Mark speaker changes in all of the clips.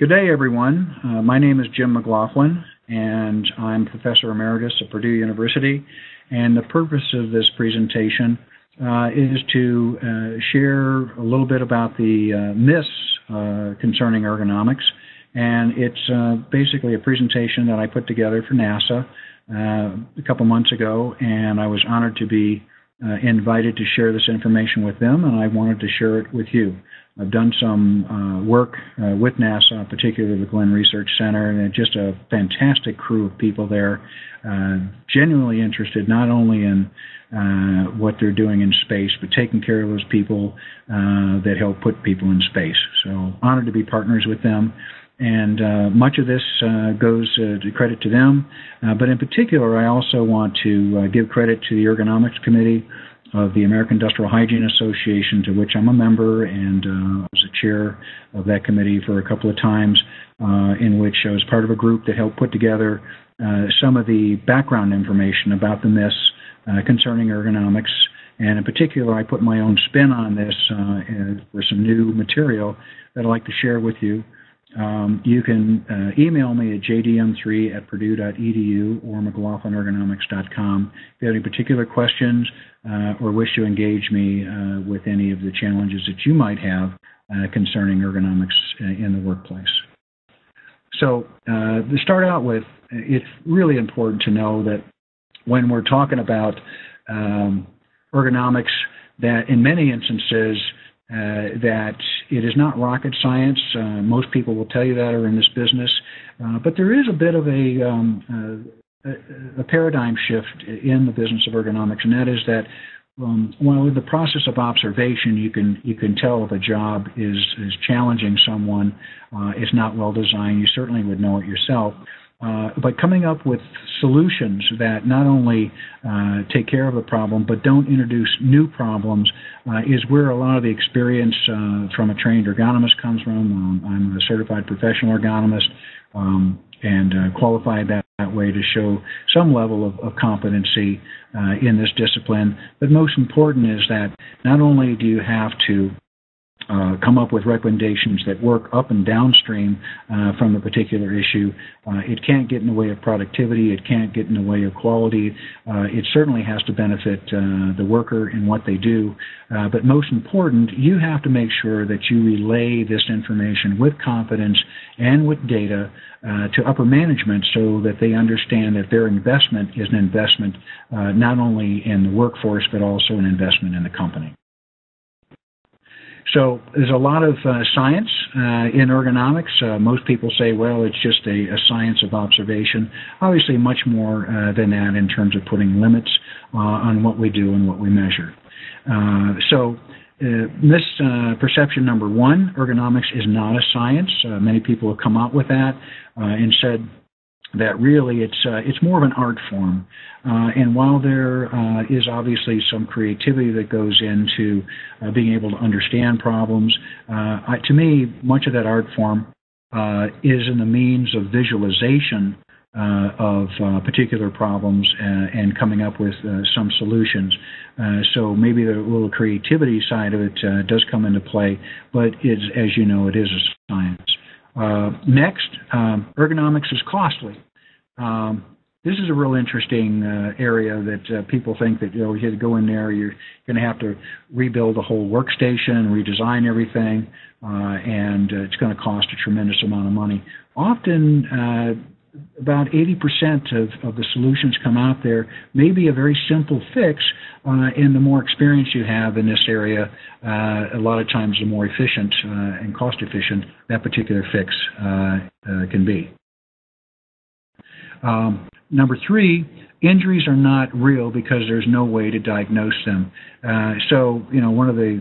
Speaker 1: Good day, everyone. My name is Jim McGlothlin, and I'm Professor Emeritus at Purdue University. And the purpose of this presentation is to share a little bit about the myths concerning ergonomics. And it's basically a presentation that I put together for NASA a couple months ago, and I was honored to be invited to share this information with them, and I wanted to share it with you. I've done some work with NASA, particularly the Glenn Research Center, and just a fantastic crew of people there, genuinely interested not only in what they're doing in space, but taking care of those people that help put people in space. So honored to be partners with them. And much of this goes to credit to them. But in particular, I also want to give credit to the Ergonomics Committee of the American Industrial Hygiene Association, to which I'm a member, and I was the chair of that committee for a couple of times, in which I was part of a group that helped put together some of the background information about the myths concerning ergonomics. And in particular, I put my own spin on this for some new material that I'd like to share with you. You can email me at jdm3@purdue.edu or McGlothlinergonomics.com if you have any particular questions or wish to engage me with any of the challenges that you might have concerning ergonomics in the workplace. So to start out with, it's really important to know that when we're talking about ergonomics, that in many instances that it is not rocket science. Most people will tell you that are in this business, but there is a bit of a paradigm shift in the business of ergonomics, and that is that while in the process of observation, you can tell if a job is challenging someone, is not well designed. You certainly would know it yourself. But coming up with solutions that not only take care of the problem, but don't introduce new problems is where a lot of the experience from a trained ergonomist comes from. I'm a certified professional ergonomist and qualified that way to show some level of competency in this discipline. But most important is that not only do you have to come up with recommendations that work up and downstream from the particular issue. It can't get in the way of productivity. It can't get in the way of quality. It certainly has to benefit the worker in what they do. But most important, you have to make sure that you relay this information with confidence and with data to upper management so that they understand that their investment is an investment not only in the workforce, but also an investment in the company. So there's a lot of science in ergonomics. Most people say, well, it's just a science of observation. Obviously, much more than that in terms of putting limits on what we do and what we measure. Misperception number one, ergonomics is not a science. Many people have come out with that and said that really it's more of an art form. And while there is obviously some creativity that goes into being able to understand problems, to me, much of that art form is in the means of visualization of particular problems and coming up with some solutions. So maybe the little creativity side of it does come into play, but as you know, it is a science. Next, ergonomics is costly. This is a real interesting area that people think that, you have to go in there, you're going to have to rebuild the whole workstation, redesign everything, and it's going to cost a tremendous amount of money. Often, about 80% of the solutions come out there may be a very simple fix, and the more experience you have in this area, a lot of times the more efficient and cost efficient that particular fix can be. Number three, injuries are not real because there's no way to diagnose them. So, one of the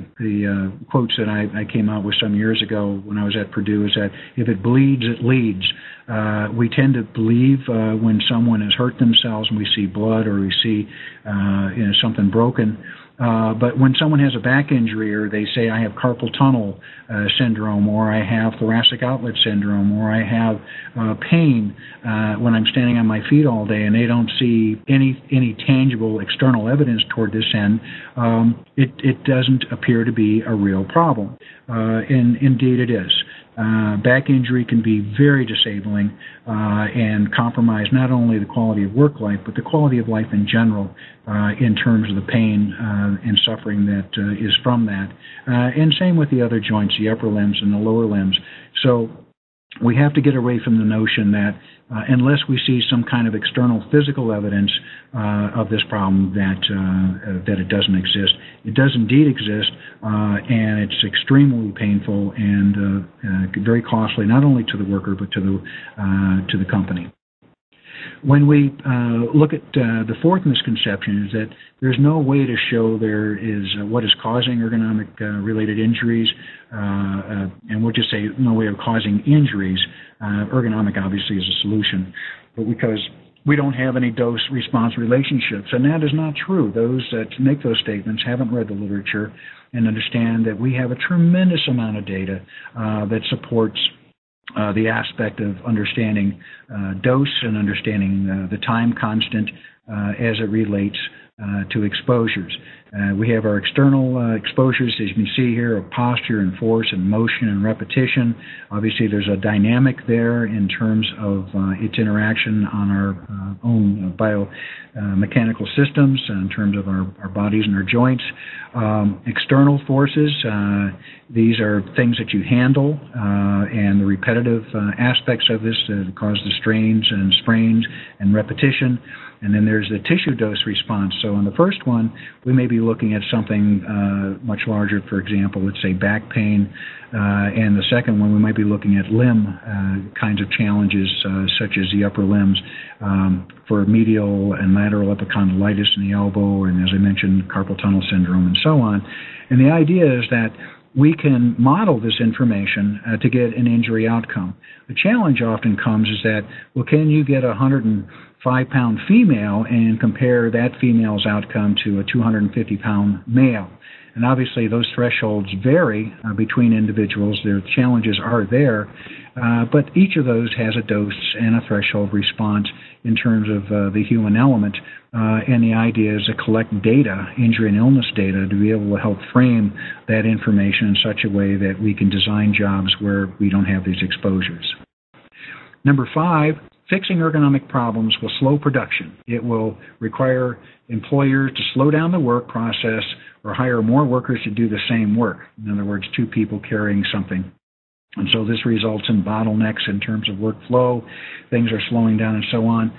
Speaker 1: quotes that I came out with some years ago when I was at Purdue is that if it bleeds, it leads. We tend to believe when someone has hurt themselves and we see blood or we see something broken. But when someone has a back injury, or they say, I have carpal tunnel syndrome, or I have thoracic outlet syndrome, or I have pain when I'm standing on my feet all day, and they don't see any tangible external evidence toward this end, it doesn't appear to be a real problem. And indeed it is. back injury can be very disabling and compromise not only the quality of work life, but the quality of life in general in terms of the pain and suffering that is from that. And same with the other joints, the upper limbs and the lower limbs. So we have to get away from the notion that unless we see some kind of external physical evidence of this problem, that it doesn't exist. It does indeed exist, and it's extremely painful and very costly, not only to the worker but to the company. When we look at the fourth misconception is that there's no way to show there is what is causing ergonomic related injuries, and we'll just say no way of causing injuries. Ergonomic obviously is a solution, but because we don't have any dose-response relationships, and that is not true. Those that make those statements haven't read the literature and understand that we have a tremendous amount of data that supports the aspect of understanding dose and understanding the time constant as it relates to exposures. We have our external exposures, as you can see here, of posture and force and motion and repetition. Obviously, there's a dynamic there in terms of its interaction on our own biomechanical systems, in terms of our bodies and our joints. External forces, these are things that you handle, and the repetitive aspects of this cause the strains and sprains and repetition. And then there's the tissue dose response. So in the first one, we may be looking at something much larger, for example, let's say back pain. And the second one, we might be looking at limb kinds of challenges, such as the upper limbs, for medial and lateral epicondylitis in the elbow, and as I mentioned, carpal tunnel syndrome and so on. And the idea is that we can model this information to get an injury outcome. The challenge often comes is that, well, can you get a 105-pound female and compare that female's outcome to a 250-pound male? And obviously those thresholds vary between individuals. Their challenges are there, but each of those has a dose and a threshold response in terms of the human element. And the idea is to collect data, injury and illness data, to be able to help frame that information in such a way that we can design jobs where we don't have these exposures. Number 5, fixing ergonomic problems will slow production. It will require employers to slow down the work process or hire more workers to do the same work. In other words, 2 people carrying something. And so this results in bottlenecks in terms of workflow, things are slowing down and so on.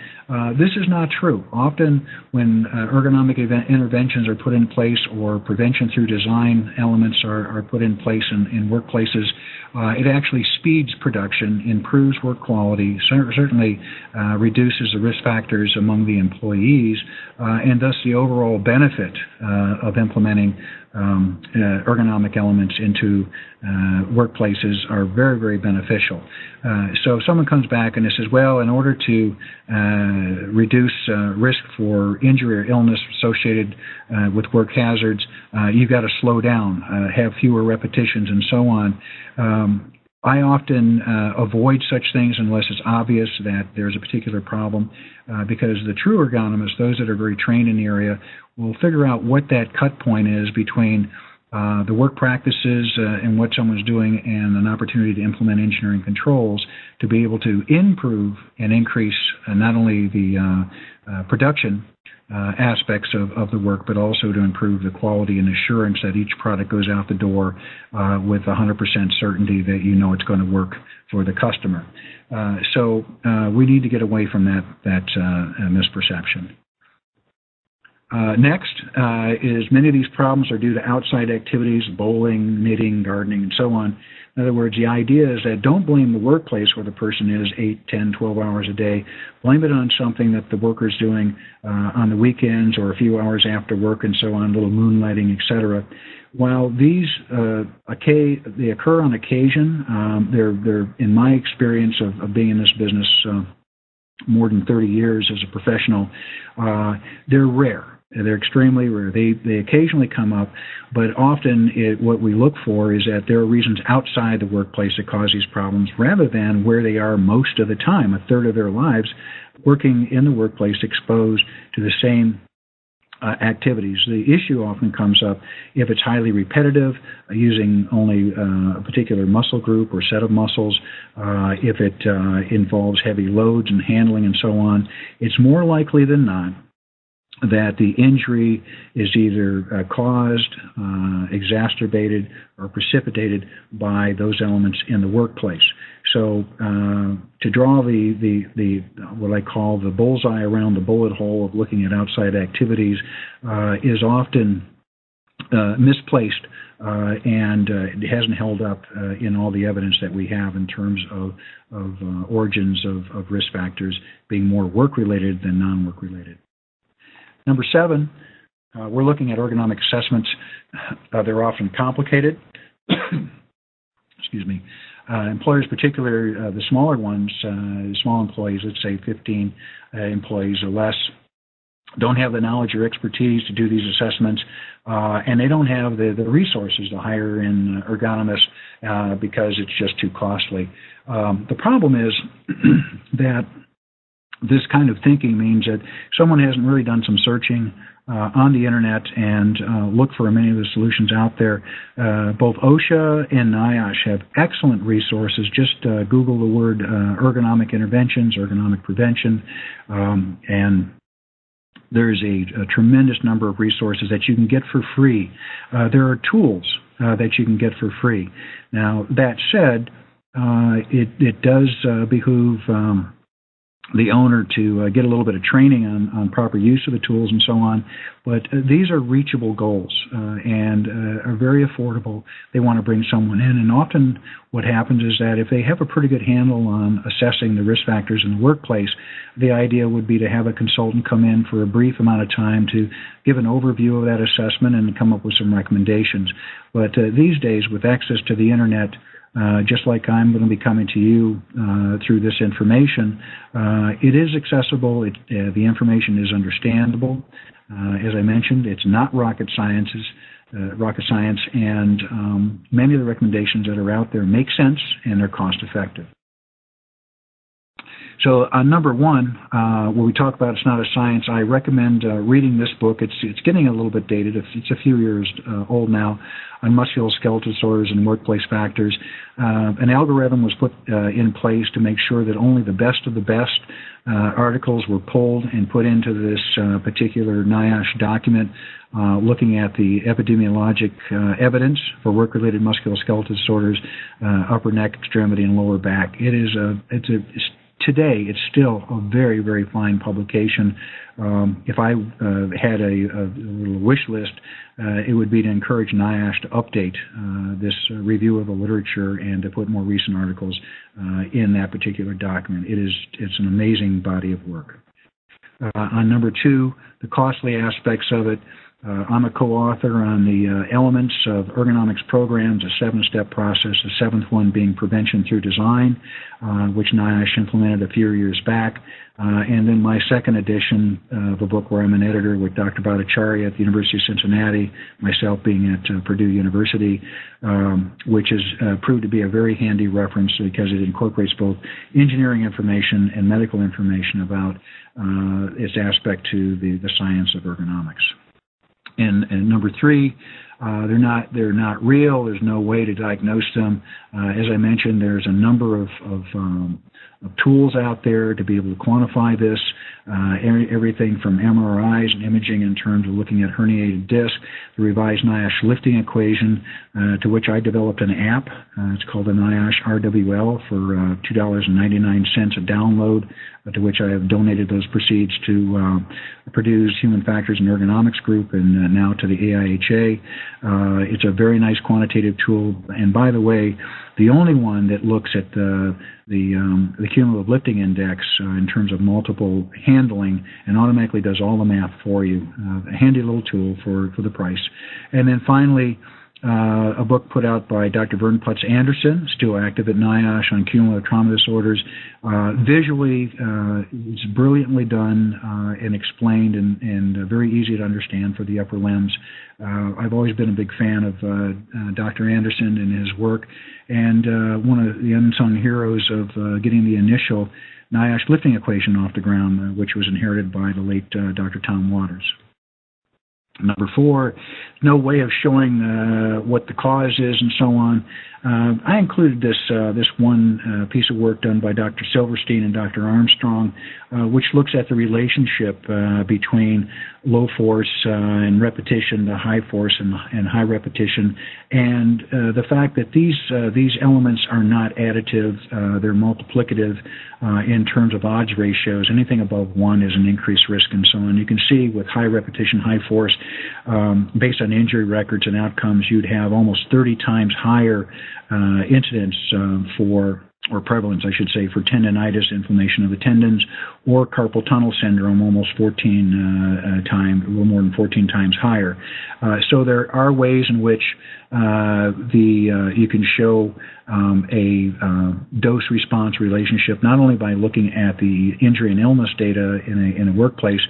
Speaker 1: This is not true. Often when ergonomic interventions are put in place or prevention through design elements are put in place in workplaces, it actually speeds production, improves work quality, certainly reduces the risk factors among the employees, and thus the overall benefit of implementing ergonomic elements into workplaces are very, very beneficial. So if someone comes back and says, well, in order to reduce risk for injury or illness associated with work hazards, you've got to slow down, have fewer repetitions and so on. I often avoid such things unless it's obvious that there's a particular problem, because the true ergonomists, those that are very trained in the area, will figure out what that cut point is between the work practices and what someone's doing and an opportunity to implement engineering controls to be able to improve and increase not only the production aspects of the work, but also to improve the quality and assurance that each product goes out the door with 100% certainty that you know it's going to work for the customer. So we need to get away from that misperception. Next is many of these problems are due to outside activities, bowling, knitting, gardening, and so on. In other words, the idea is that don't blame the workplace where the person is 8, 10, 12 hours a day. Blame it on something that the worker's doing on the weekends or a few hours after work and so on, a little moonlighting, etc. While these they occur on occasion, they're in my experience of being in this business more than 30 years as a professional, they're rare. They're extremely rare. They occasionally come up, but often what we look for is that there are reasons outside the workplace that cause these problems rather than where they are most of the time, a third of their lives, working in the workplace exposed to the same activities. The issue often comes up if it's highly repetitive, using only a particular muscle group or set of muscles, if it involves heavy loads and handling and so on. It's more likely than not that the injury is either caused, exacerbated, or precipitated by those elements in the workplace. So to draw the what I call the bullseye around the bullet hole of looking at outside activities is often misplaced, and it hasn't held up in all the evidence that we have in terms of origins of risk factors being more work-related than non-work-related. Number 7, we're looking at ergonomic assessments. They're often complicated. Excuse me. Employers, particularly the smaller ones, small employees, let's say 15 employees or less, don't have the knowledge or expertise to do these assessments, and they don't have the resources to hire in ergonomists because it's just too costly. The problem is that this kind of thinking means that someone hasn't really done some searching on the internet and looked for many of the solutions out there. Both OSHA and NIOSH have excellent resources. Just Google the word ergonomic interventions, ergonomic prevention, and there's a tremendous number of resources that you can get for free. There are tools that you can get for free. Now, that said, it does behoove the owner to get a little bit of training on proper use of the tools and so on. But these are reachable goals and are very affordable. They want to bring someone in. And often what happens is that if they have a pretty good handle on assessing the risk factors in the workplace, the idea would be to have a consultant come in for a brief amount of time to give an overview of that assessment and come up with some recommendations. But these days, with access to the internet, just like I'm going to be coming to you through this information, it is accessible. The information is understandable. As I mentioned, it's not rocket science, and many of the recommendations that are out there make sense and they're cost effective. So on number 1, where we talk about it's not a science, I recommend reading this book. It's getting a little bit dated. It's a few years old now, on musculoskeletal disorders and workplace factors. An algorithm was put in place to make sure that only the best of the best articles were pulled and put into this particular NIOSH document, looking at the epidemiologic evidence for work-related musculoskeletal disorders, upper neck, extremity, and lower back. Today, it's still a very, very fine publication. If I had a little wish list, it would be to encourage NIOSH to update this review of the literature and to put more recent articles in that particular document. It's an amazing body of work. On number 2, the costly aspects of it. I'm a co-author on the elements of ergonomics programs, a 7-step process, the 7th one being prevention through design, which NIOSH implemented a few years back. And then my second edition of a book where I'm an editor with Dr. Bhattacharya at the University of Cincinnati, myself being at Purdue University, which has proved to be a very handy reference because it incorporates both engineering information and medical information about its aspect to the science of ergonomics. And number 3, they're not real. There's no way to diagnose them. As I mentioned, there's a number of tools out there to be able to quantify this. Everything from MRIs and imaging in terms of looking at herniated disc, the revised NIOSH lifting equation, to which I developed an app. It's called the NIOSH RWL for $2.99 a download, to which I have donated those proceeds to Purdue's Human Factors and Ergonomics Group and now to the AIHA. It's a very nice quantitative tool, and by the way, the only one that looks at the cumulative lifting index in terms of multiple handling and automatically does all the math for you. A handy little tool for the price. And then finally, a book put out by Dr. Vern Putz Anderson, still active at NIOSH, on cumulative trauma disorders. Visually, it's brilliantly done and explained and very easy to understand for the upper limbs. I've always been a big fan of Dr. Anderson and his work, and one of the unsung heroes of getting the initial NIOSH lifting equation off the ground, which was inherited by the late Dr. Tom Waters. Number 4, no way of showing what the cause is and so on. I included this one piece of work done by Dr. Silverstein and Dr. Armstrong, which looks at the relationship between low force and repetition to high force and high repetition, and the fact that these elements are not additive, they're multiplicative in terms of odds ratios. Anything above 1 is an increased risk and so on. You can see with high repetition, high force, based on injury records and outcomes, you'd have almost 30 times higher incidence or prevalence, I should say, for tendonitis, inflammation of the tendons, or carpal tunnel syndrome, almost 14 times, a little more than 14 times higher. So there are ways in which you can show a dose-response relationship, not only by looking at the injury and illness data in a workplace,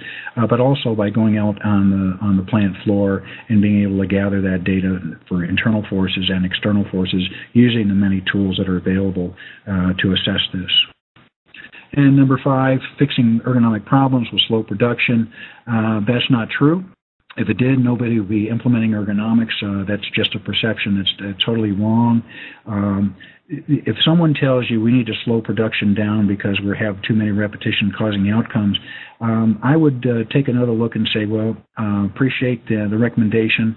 Speaker 1: but also by going out on the plant floor and being able to gather that data for internal forces and external forces using the many tools that are available to assess this. And number 5, fixing ergonomic problems will slow production. That's not true. If it did, nobody would be implementing ergonomics. That's just a perception that's totally wrong. If someone tells you we need to slow production down because we have too many repetition causing outcomes, I would take another look and say, well, appreciate the recommendation.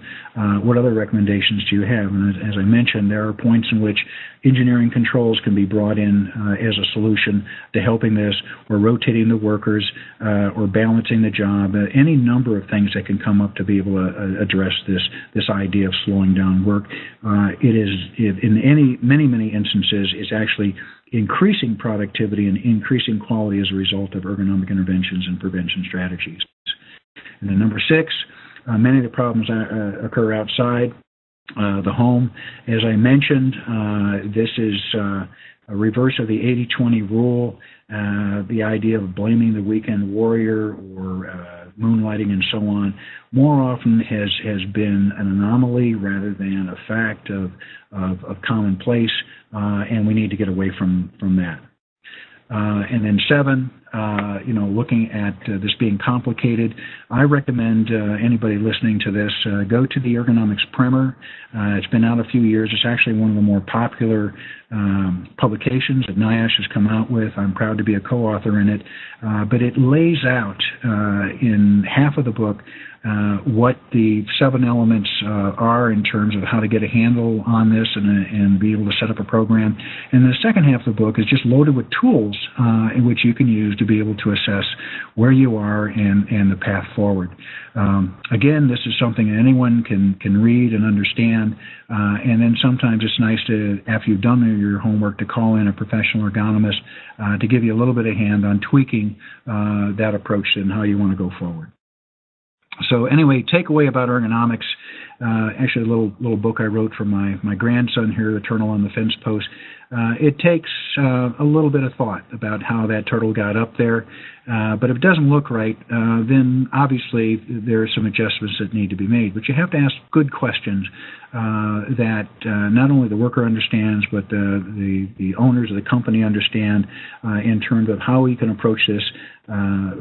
Speaker 1: What other recommendations do you have? And as I mentioned, there are points in which engineering controls can be brought in as a solution to helping this, or rotating the workers, or balancing the job. Any number of things that can come up to be able to address this idea of slowing down work. It is, in many instances, is actually increasing productivity and increasing quality as a result of ergonomic interventions and prevention strategies. And then number 6, many of the problems occur outside the home. As I mentioned, this is a reverse of the 80-20 rule, the idea of blaming the weekend warrior or moonlighting and so on, more often has been an anomaly rather than a fact of commonplace, and we need to get away from that. And then 7, looking at this being complicated, I recommend anybody listening to this go to the Ergonomics Primer. It's been out a few years. It's actually one of the more popular publications that NIOSH has come out with. I'm proud to be a co-author in it, but it lays out in half of the book what the 7 elements are in terms of how to get a handle on this and be able to set up a program. And the second half of the book is just loaded with tools in which you can use to be able to assess where you are and the path forward. Again, this is something that anyone can read and understand, and then sometimes it's nice to, after you've done your homework, to call in a professional ergonomist to give you a little bit of hand on tweaking that approach and how you want to go forward. So anyway, takeaway about ergonomics, actually a little book I wrote for my grandson here, the turtle on the fence post. It takes a little bit of thought about how that turtle got up there, but if it doesn't look right, then obviously there are some adjustments that need to be made. But you have to ask good questions that not only the worker understands, but the owners of the company understand in terms of how we can approach this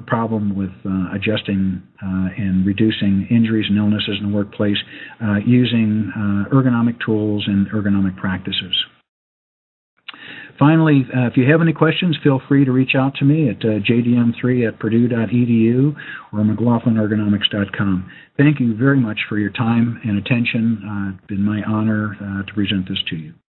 Speaker 1: problem with adjusting and reducing injuries and illnesses in the workplace using ergonomic tools and ergonomic practices. Finally, if you have any questions, feel free to reach out to me at jdm3@purdue.edu or McGlothlinErgonomics.com. Thank you very much for your time and attention. It's been my honor to present this to you.